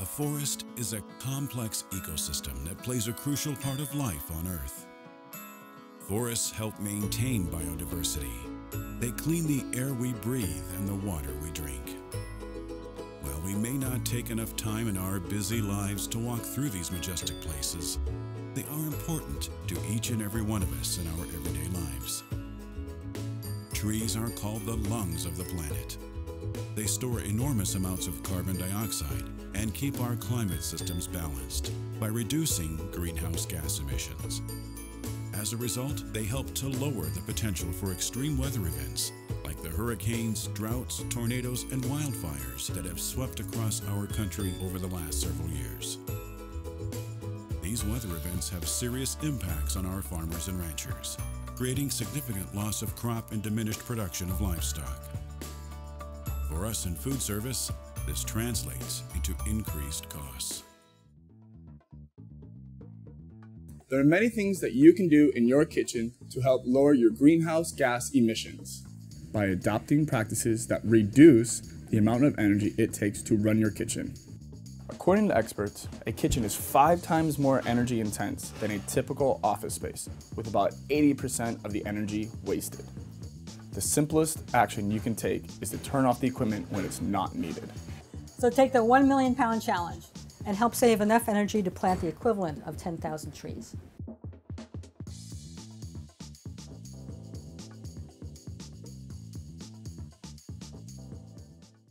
A forest is a complex ecosystem that plays a crucial part of life on Earth. Forests help maintain biodiversity. They clean the air we breathe and the water we drink. While we may not take enough time in our busy lives to walk through these majestic places, they are important to each and every one of us in our everyday lives. Trees are called the lungs of the planet. They store enormous amounts of carbon dioxide and keep our climate systems balanced by reducing greenhouse gas emissions. As a result, they help to lower the potential for extreme weather events like the hurricanes, droughts, tornadoes, and wildfires that have swept across our country over the last several years. These weather events have serious impacts on our farmers and ranchers, creating significant loss of crop and diminished production of livestock. For us in food service, this translates into increased costs. There are many things that you can do in your kitchen to help lower your greenhouse gas emissions by adopting practices that reduce the amount of energy it takes to run your kitchen. According to experts, a kitchen is 5 times more energy intense than a typical office space, with about 80% of the energy wasted. The simplest action you can take is to turn off the equipment when it's not needed. So take the 1 million pound challenge and help save enough energy to plant the equivalent of 10,000 trees.